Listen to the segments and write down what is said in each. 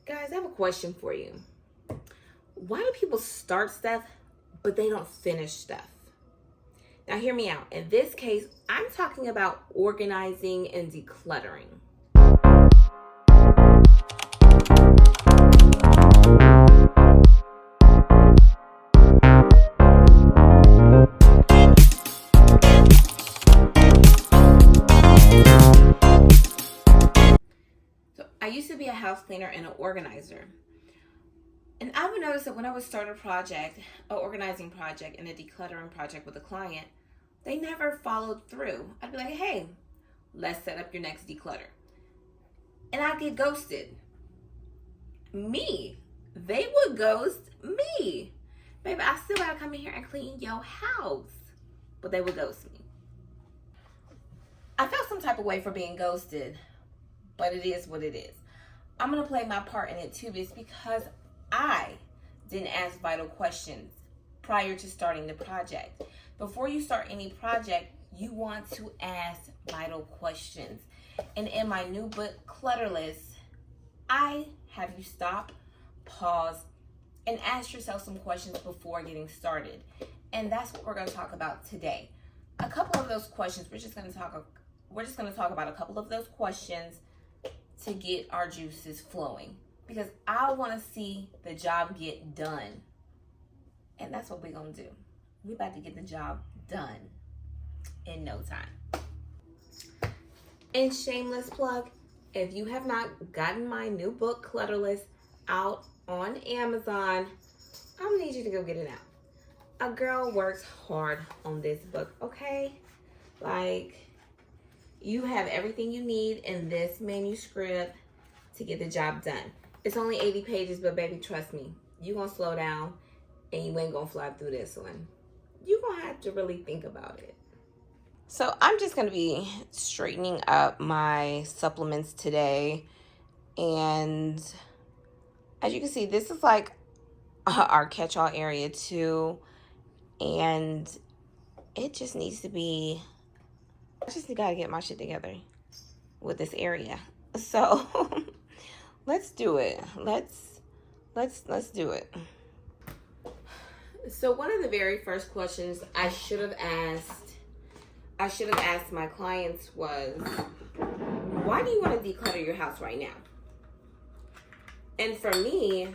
Guys, I have a question for you. Why do people start stuff, but they don't finish stuff? Now, hear me out. In this case, I'm talking about organizing and decluttering. So, I used to be a house cleaner and an organizer. And I would notice that when I would start a project, an organizing project and a decluttering project with a client, they never followed through. I'd be like, hey, let's set up your next declutter. And I'd get ghosted. Me. They would ghost me. Baby, I still gotta come in here and clean your house. But they would ghost me. I felt some type of way for being ghosted, but it is what it is. I'm gonna play my part in it too, but it's because I didn't ask vital questions prior to starting the project. Before you start any project, you want to ask vital questions. And in my new book, Clutterless, I have you stop, pause, and ask yourself some questions before getting started. And that's what we're going to talk about today. A couple of those questions, we're just going to talk about a couple of those questions to get our juices flowing. Because I want to see the job get done. And that's what we're going to do. We're about to get the job done in no time. And shameless plug, if you have not gotten my new book, Clutterless, out on Amazon, I'm going to need you to go get it out. A girl works hard on this book, okay? Like, you have everything you need in this manuscript to get the job done. It's only 80 pages, but baby, trust me, you're going to slow down and you ain't going to fly through this one. You're going to have to really think about it. So I'm just going to be straightening up my supplements today. And as you can see, this is like our catch-all area too. And it just needs to be, I just got to get my shit together with this area. So let's do it. Let's do it. So one of the very first questions I should have asked my clients was, why do you want to declutter your house right now? And for me,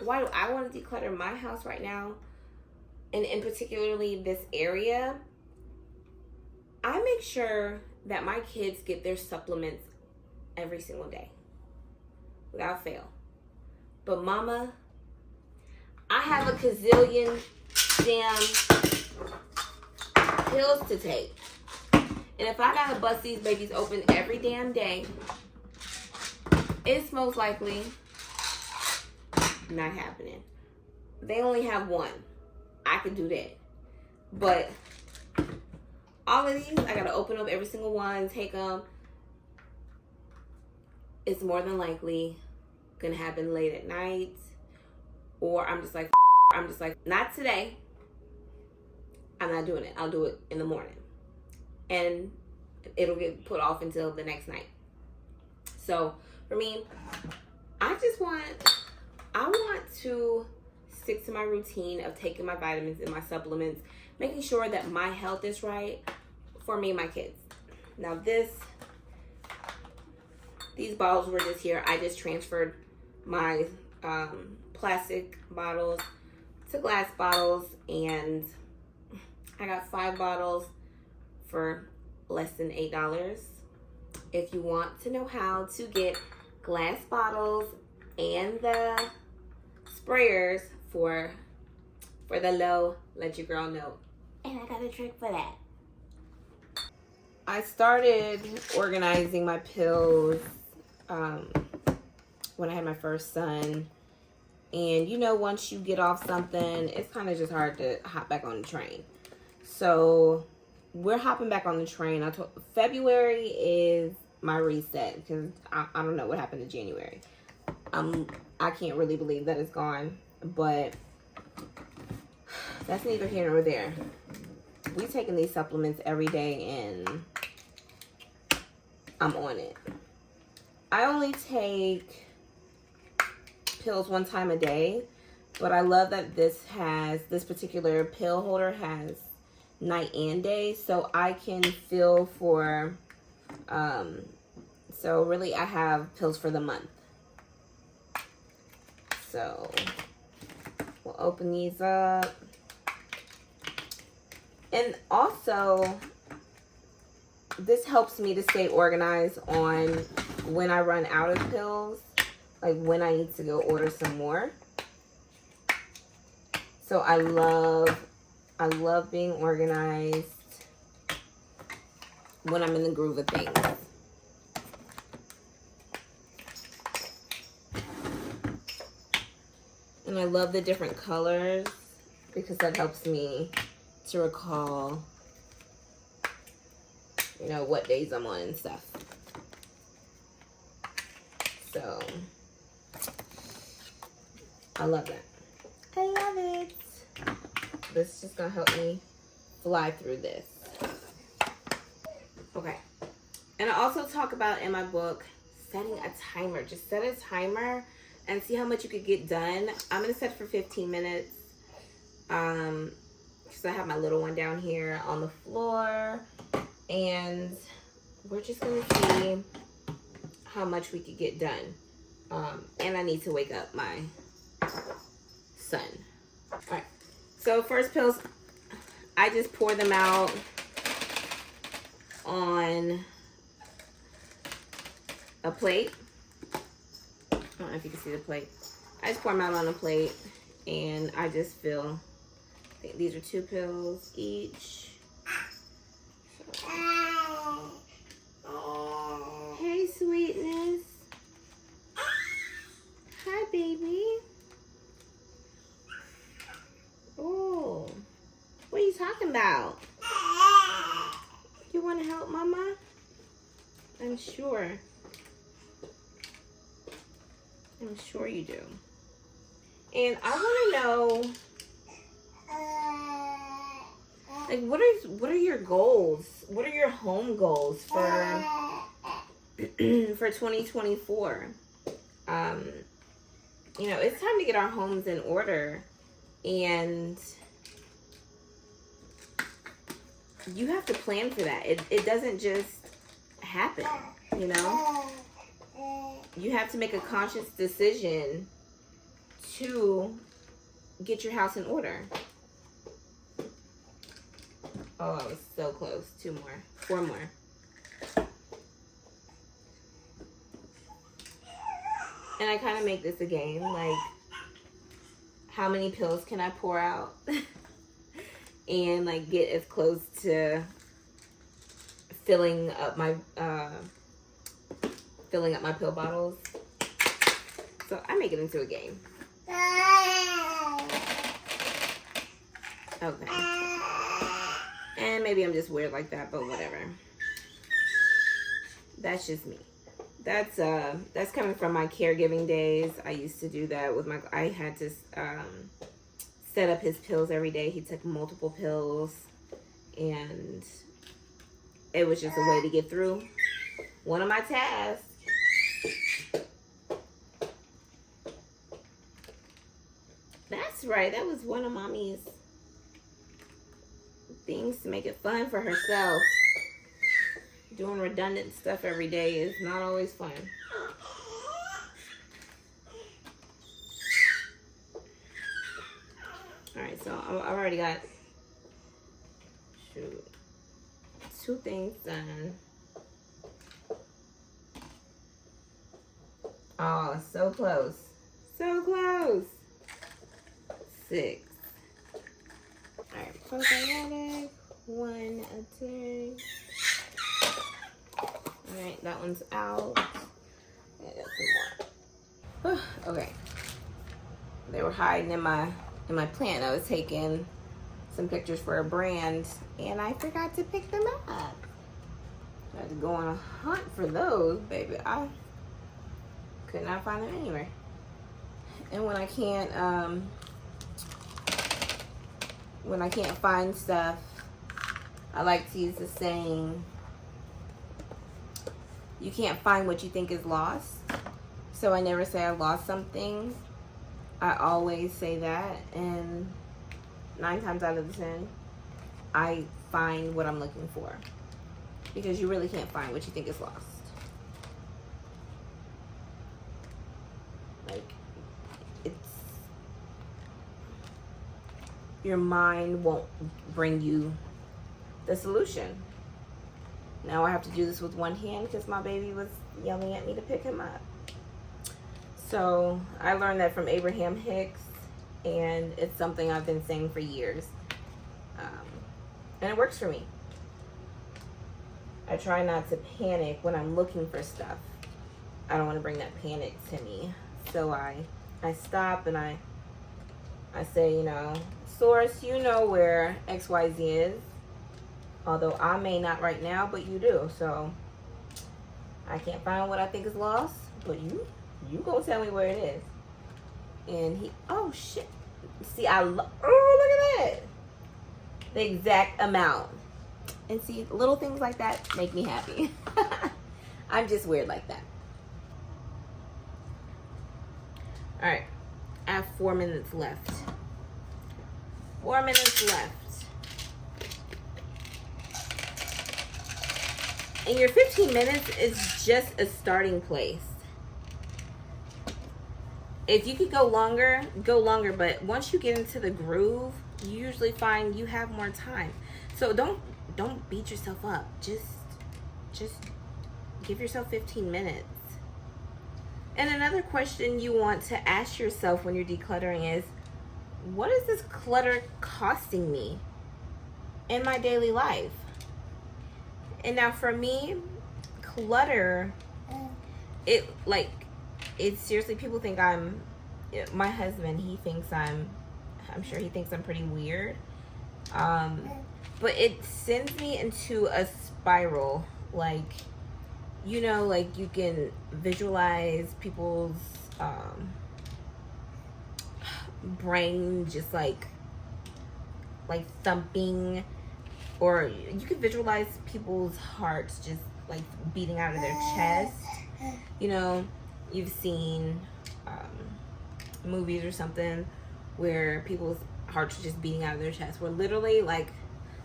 why do I want to declutter my house right now? And in particularly this area, I make sure that my kids get their supplements every single day, without fail. But mama, I have a gazillion damn pills to take. And if I gotta bust these babies open every damn day, it's most likely not happening. They only have one. I could do that. But all of these, I gotta open up every single one, take them. It's more than likely gonna happen late at night. Or I'm just like, not today. I'm not doing it. I'll do it in the morning. And it'll get put off until the next night. So for me, I want to stick to my routine of taking my vitamins and my supplements, making sure that my health is right for me and my kids. Now these bottles were just here. I just transferred my plastic bottles to glass bottles, and I got 5 bottles for less than $8. If you want to know how to get glass bottles and the sprayers for the low, let your girl know. And I got a trick for that. I started organizing my pills when I had my first son. And you know, once you get off something, it's kind of just hard to hop back on the train. So we're hopping back on the train. February is my reset because I don't know what happened in January. I can't really believe that it's gone, but that's neither here nor there. We taking these supplements every day and I'm on it. I only take pills one time a day, but I love that this particular pill holder has night and day, so I can fill for, so really I have pills for the month. So we'll open these up. And also, this helps me to stay organized on when I run out of pills, like when I need to go order some more. So I love being organized when I'm in the groove of things. And I love the different colors because that helps me to recall, you know, what days I'm on and stuff. So I love that. I love it. This is just gonna help me fly through this. Okay. And I also talk about in my book setting a timer. Just set a timer and see how much you could get done. I'm gonna set for 15 minutes. Because I have my little one down here on the floor. And we're just gonna see how much we could get done. And I need to wake up my son. All right. So first pills, I just pour them out on a plate. I don't know if you can see the plate. I just pour them out on a plate and I just fill. I think these are 2 pills each. So. Hey, sweetness. Hi, baby. Oh, what are you talking about? You want to help Mama? I'm sure. I'm sure you do. And I want to know, like, what are your goals? What are your home goals for 2024? You know, it's time to get our homes in order, and you have to plan for that. It doesn't just happen, you know? You have to make a conscious decision to get your house in order. Oh, I was so close. 2 more. 4 more. And I kind of make this a game, like, how many pills can I pour out? And, like, get as close to filling up my pill bottles. So I make it into a game. Okay. And maybe I'm just weird like that, but whatever. That's just me. That's coming from my caregiving days. I used to do that with I had to set up his pills every day. He took multiple pills, and it was just a way to get through one of my tasks. That's right. That was one of Mommy's things to make it fun for herself. Doing redundant stuff every day is not always fun. Alright, so I've already got 2 things done. Oh, so close. So close. 6. Alright, probiotic. 1 a day. Alright, that one's out. And some more. Okay. They were hiding in my plant. I was taking some pictures for a brand and I forgot to pick them up. I had to go on a hunt for those, baby. I could not find them anywhere. And when I can't find stuff, I like to use the saying, you can't find what you think is lost. So I never say I lost something. I always say that, and 9 times out of the 10, I find what I'm looking for. Because you really can't find what you think is lost. Like, it's, your mind won't bring you the solution. Now I have to do this with one hand because my baby was yelling at me to pick him up. So I learned that from Abraham Hicks, and it's something I've been saying for years. And it works for me. I try not to panic when I'm looking for stuff. I don't want to bring that panic to me. So I stop and I say, you know, source, you know where XYZ is. Although I may not right now, but you do. So I can't find what I think is lost, but you gonna tell me where it is. And he, oh shit. See, oh, look at that. The exact amount. And see, little things like that make me happy. I'm just weird like that. All right, I have 4 minutes left. 4 minutes left. And your 15 minutes is just a starting place. If you could go longer, but once you get into the groove, you usually find you have more time. So don't beat yourself up. Just give yourself 15 minutes. And another question you want to ask yourself when you're decluttering is, what is this clutter costing me in my daily life? And now for me, clutter, it's seriously, people think my husband, he thinks I'm sure he thinks I'm pretty weird. But it sends me into a spiral. Like, you know, like you can visualize people's brain just like thumping, or you can visualize people's hearts just like beating out of their chest. You know, you've seen movies or something where people's hearts are just beating out of their chest. Where literally, like,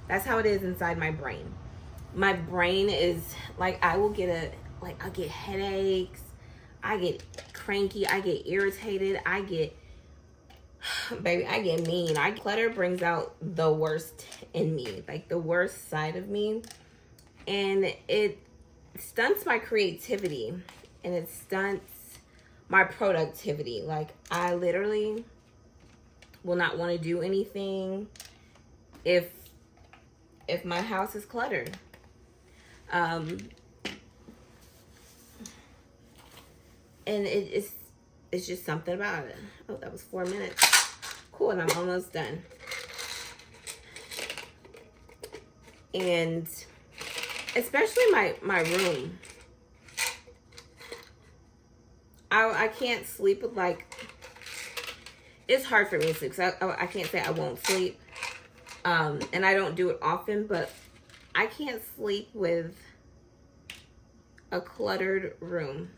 that's how it is inside my brain. My brain is like, I'll get headaches, I get cranky, I get irritated, I get mean. Clutter brings out the worst in me, like the worst side of me, and it stunts my creativity and it stunts my productivity. Like, I literally will not want to do anything if my house is cluttered. And it's just something about it. Oh, that was 4 minutes. Cool, and I'm almost done. And especially my room. I can't sleep with, like, it's hard for me to sleep. So I can't say I won't sleep. And I don't do it often, but I can't sleep with a cluttered room.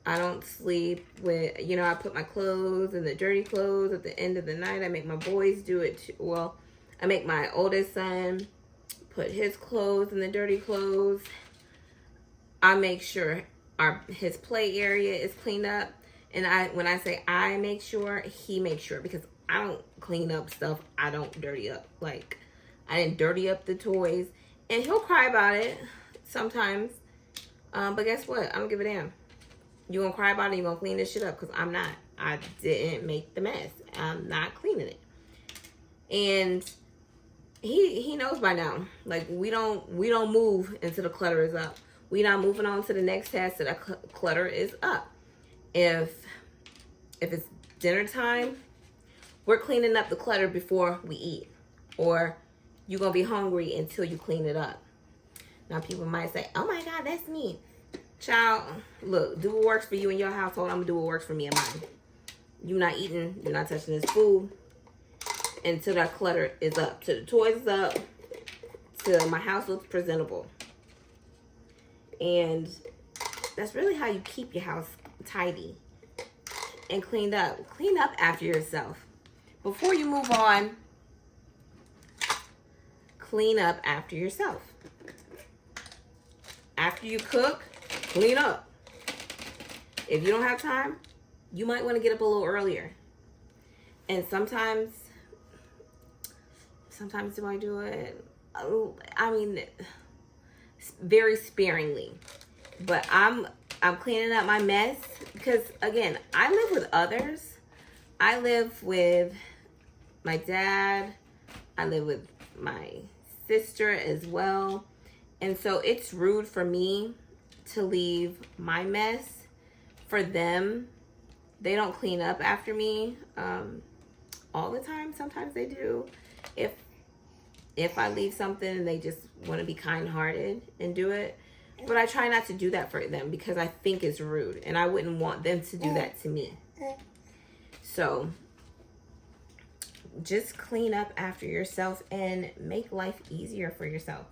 I don't sleep with, you know, I put my clothes and the dirty clothes at the end of the night. I make my boys do it too. Well, I make my oldest son put his clothes in the dirty clothes. I make sure his play area is cleaned up. And when I say I make sure, he makes sure, because I don't clean up stuff I don't dirty up. Like, I didn't dirty up the toys. And he'll cry about it sometimes. But guess what? I don't give a damn. You gonna cry about it, you gonna clean this shit up, because I'm not. I didn't make the mess. I'm not cleaning it. And he knows by now. Like, we don't move until the clutter is up. We not moving on to the next task till the clutter is up. If it's dinner time, we're cleaning up the clutter before we eat. Or you're gonna be hungry until you clean it up. Now people might say, oh my God, that's me. Child, look, do what works for you in your household. I'm gonna do what works for me in mine. You're not eating, you're not touching this food until that clutter is up, till the toys is up, till my house looks presentable. And that's really how you keep your house tidy. and cleaned up. Clean up after yourself. Before you move on, clean up after yourself. After you cook, clean up. If you don't have time, you might want to get up a little earlier. And sometimes do I do it? I mean, very sparingly. But I'm cleaning up my mess because, again, I live with others. I live with my dad. I live with my sister as well. And so it's rude for me to leave my mess for them. They don't clean up after me all the time. Sometimes they do. If I leave something and they just want to be kind-hearted and do it. But I try not to do that for them because I think it's rude. And I wouldn't want them to do that to me. So just clean up after yourself and make life easier for yourself.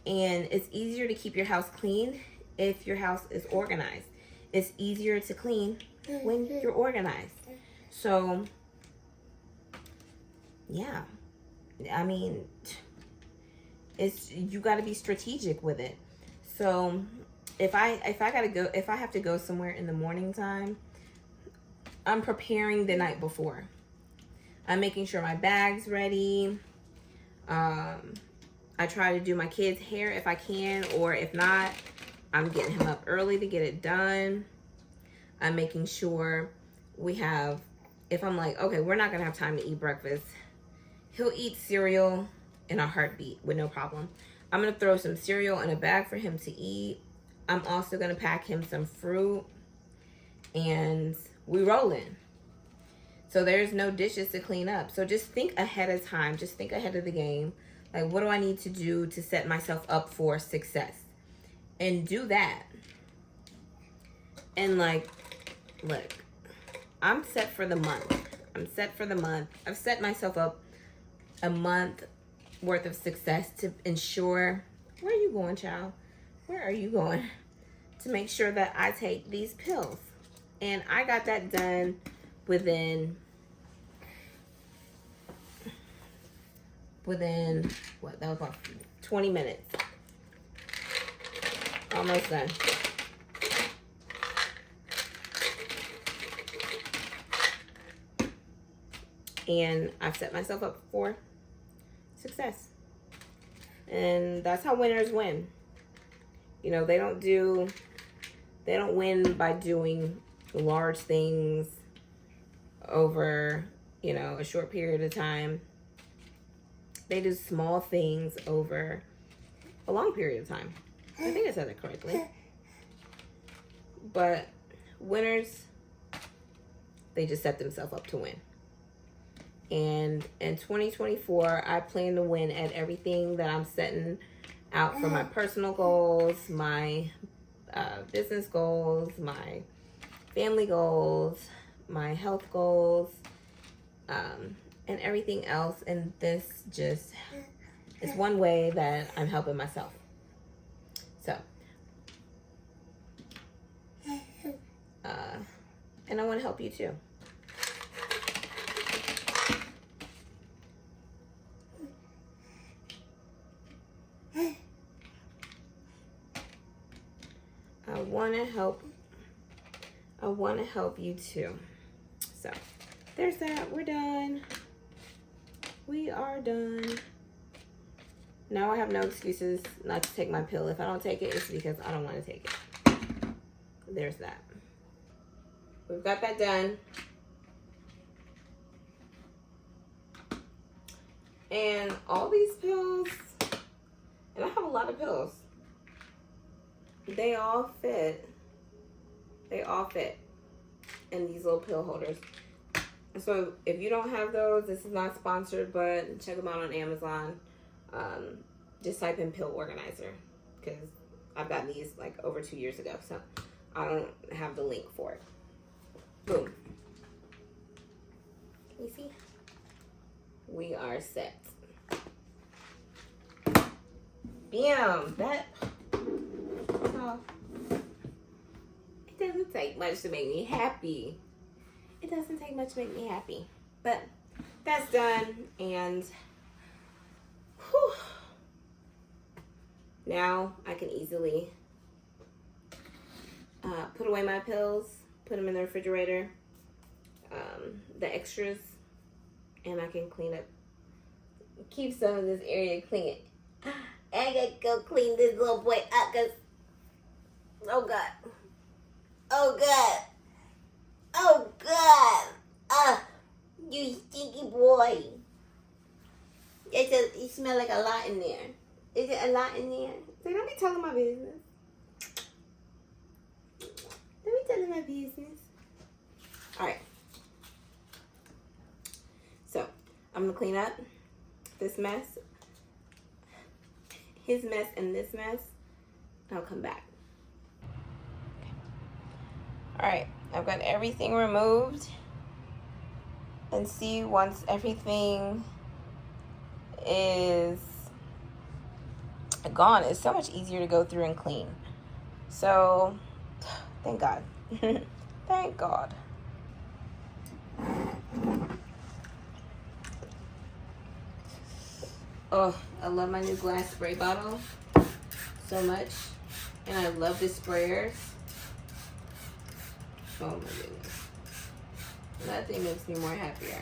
And it's easier to keep your house clean if your house is organized. It's easier to clean when you're organized. So, yeah. I mean, you got to be strategic with it. So, if I have to go somewhere in the morning time, I'm preparing the night before. I'm making sure my bag's ready. I try to do my kid's hair if I can, or if not, I'm getting him up early to get it done. I'm making sure we have, if I'm like, okay, we're not going to have time to eat breakfast, he'll eat cereal in a heartbeat with no problem. I'm going to throw some cereal in a bag for him to eat. I'm also going to pack him some fruit, and we rolling. So there's no dishes to clean up. So just think ahead of time. Just think ahead of the game. Like, what do I need to do to set myself up for success? And do that. And like, look, I'm set for the month. I've set myself up a month worth of success to ensure, where are you going, child? Where are you going? To make sure that I take these pills. And I got that done within what, that was about 20 minutes. Almost done. And I've set myself up for success. And that's how winners win. You know, they don't win by doing large things over, you know, a short period of time. They do small things over a long period of time. I think I said that correctly. But winners, they just set themselves up to win. And in 2024, I plan to win at everything that I'm setting out for my personal goals, my business goals, my family goals, my health goals, and everything else. And this just is one way that I'm helping myself. So, and I want to help you too. I want to help you too. So, there's that. We're done. We are done. Now I have no excuses not to take my pill. If I don't take it, it's because I don't want to take it. There's that. We've got that done. And all these pills, and I have a lot of pills. They all fit. They all fit in these little pill holders. So if you don't have those, this is not sponsored, but check them out on Amazon. Just type in pill organizer, because I've gotten these like over 2 years ago, so I don't have the link for it. Boom. Can you see? We are set. Bam! That, oh, it doesn't take much to make me happy. it doesn't take much to make me happy. But that's done, and whew, now I can easily put away my pills, put them in the refrigerator, the extras, and I can clean up, keep some of this area clean. I gotta go clean this little boy up, cause oh god, oh god, oh god, you stinky boy. You smell like a lot in there. Is it a lot in there? So don't be telling my business. Don't be telling my business. All right. So I'm gonna clean up this mess, his mess, and this mess. I'll come back. Okay. All right. I've got everything removed. And see, once everything is gone, it's so much easier to go through and clean. So thank God. Thank God. Oh, I love my new glass spray bottle so much, and I love the sprayers. Oh my goodness, nothing makes me more happier.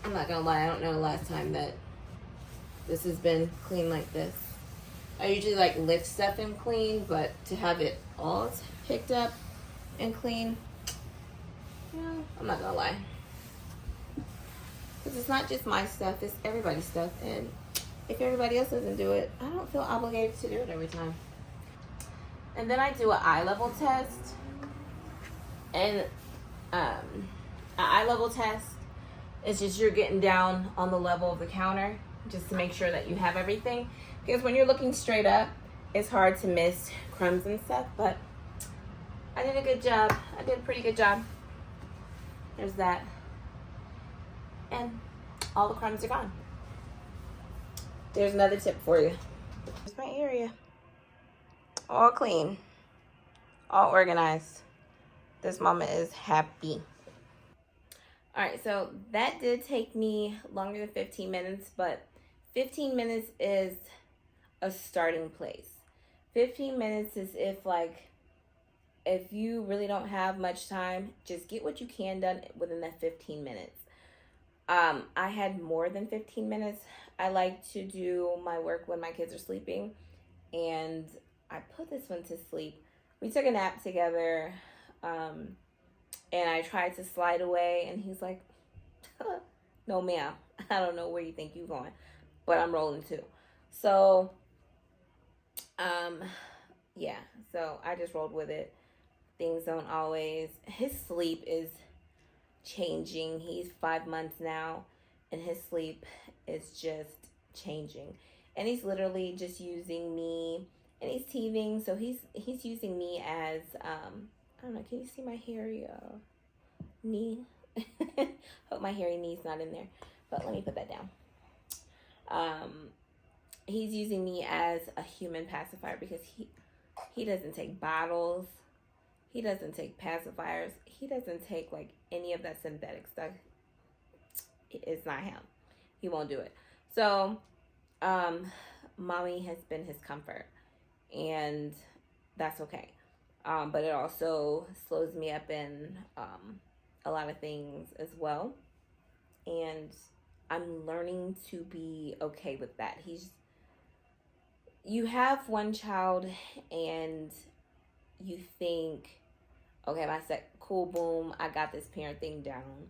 I'm not gonna lie, I don't know the last time that this has been clean like this. I usually like lift stuff and clean, but to have it all picked up and clean, I'm not gonna lie. Because it's not just my stuff, it's everybody's stuff. And if everybody else doesn't do it, I don't feel obligated to do it every time. And then I do an eye level test. And an eye level test is just you're getting down on the level of the counter just to make sure that you have everything. Because when you're looking straight up, it's hard to miss crumbs and stuff. But I did a good job. I did a pretty good job. There's that. And all the crumbs are gone. There's another tip for you. Here's my area. All clean. All organized. This mama is happy. All right, so that did take me longer than 15 minutes, but 15 minutes is a starting place. 15 minutes is if you really don't have much time, just get what you can done within that 15 minutes. I had more than 15 minutes. I like to do my work when my kids are sleeping, and I put this one to sleep. We took a nap together, and I tried to slide away, and he's like, no ma'am, I don't know where you think you're going, but I'm rolling too. So yeah, so I just rolled with it. Things don't always, his sleep is changing. He's 5 months now, and his sleep is just changing, and he's literally just using me, and he's teething, so he's using me as I don't know, can you see my hairy knee? Hope my hairy knee's not in there, but let me put that down. He's using me as a human pacifier because he doesn't take bottles, he doesn't take pacifiers, he doesn't take like any of that synthetic stuff. It's not him. He won't do it. So mommy has been his comfort, and that's okay. But it also slows me up in a lot of things as well. And I'm learning to be okay with that. You have one child and you think, okay, cool, boom, I got this parent thing down.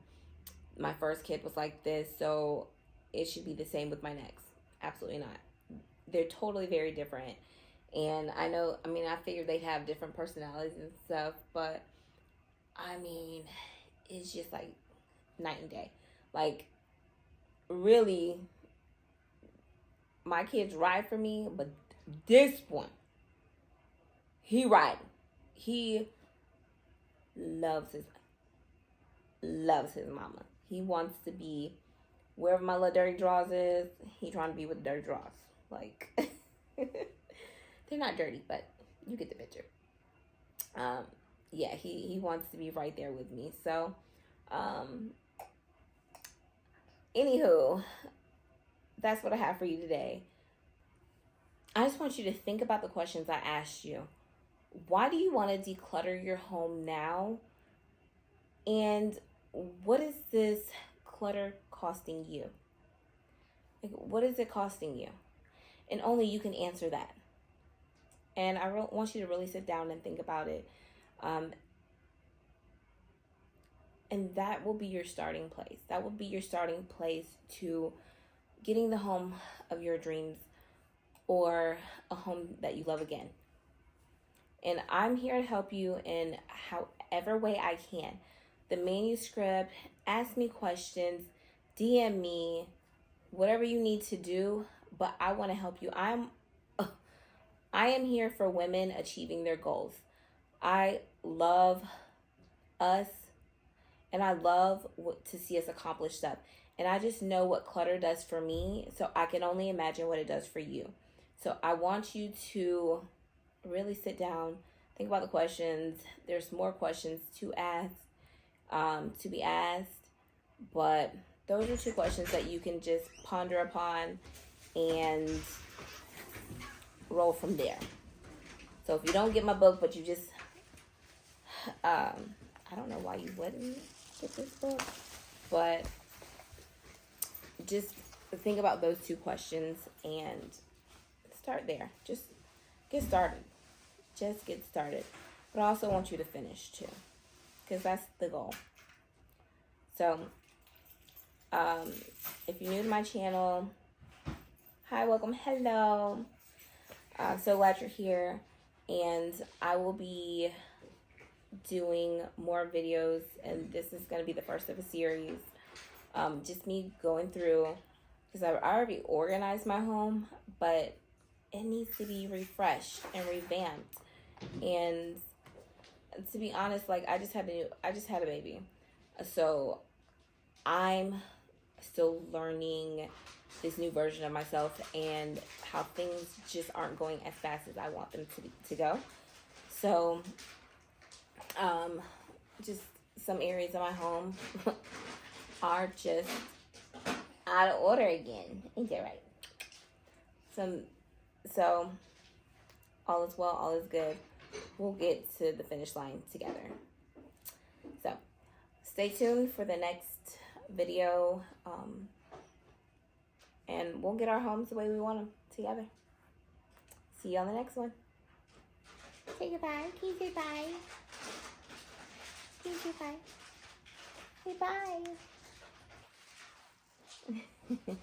My first kid was like this, so it should be the same with my next. Absolutely not. They're totally very different. And I figured they'd have different personalities and stuff, but it's just like night and day. Like, really, my kids ride for me, but this one, he riding. He loves his mama. He wants to be wherever my little dirty drawers is. He trying to be with the dirty drawers. Like, they're not dirty, but you get the picture. Yeah, he wants to be right there with me. So, anywho, that's what I have for you today. I just want you to think about the questions I asked you. Why do you want to declutter your home now? And what is this clutter costing you? Like, what is it costing you? And only you can answer that. And I want you to really sit down and think about it. And that will be your starting place. That will be your starting place to getting the home of your dreams, or a home that you love again. And I'm here to help you in however way I can. The manuscript, ask me questions, DM me, whatever you need to do, but I want to help you. I am here for women achieving their goals. I love us, and I love to see us accomplish stuff. And I just know what clutter does for me, so I can only imagine what it does for you. So I want you to really sit down, think about the questions. There's more questions to ask, to be asked, but those are 2 questions that you can just ponder upon and roll from there. So if you don't get my book, but you just, I don't know why you wouldn't get this book, but just think about those 2 questions and start there. Just get started. Just get started. But I also want you to finish too, because that's the goal. So, if you're new to my channel, hi, welcome, hello. I'm so glad you're here, and I will be doing more videos, and this is going to be the first of a series. Just me going through, because I already organized my home, but it needs to be refreshed and revamped. And to be honest, like, I just had a baby, so I'm still learning this new version of myself and how things just aren't going as fast as I want them to go. So, just some areas of my home are just out of order again. Ain't that right? So all is well, all is good. We'll get to the finish line together. So stay tuned for the next video, and we'll get our homes the way we want them together. See you on the next one. Say goodbye. Can you say bye? Can you say bye? Say bye.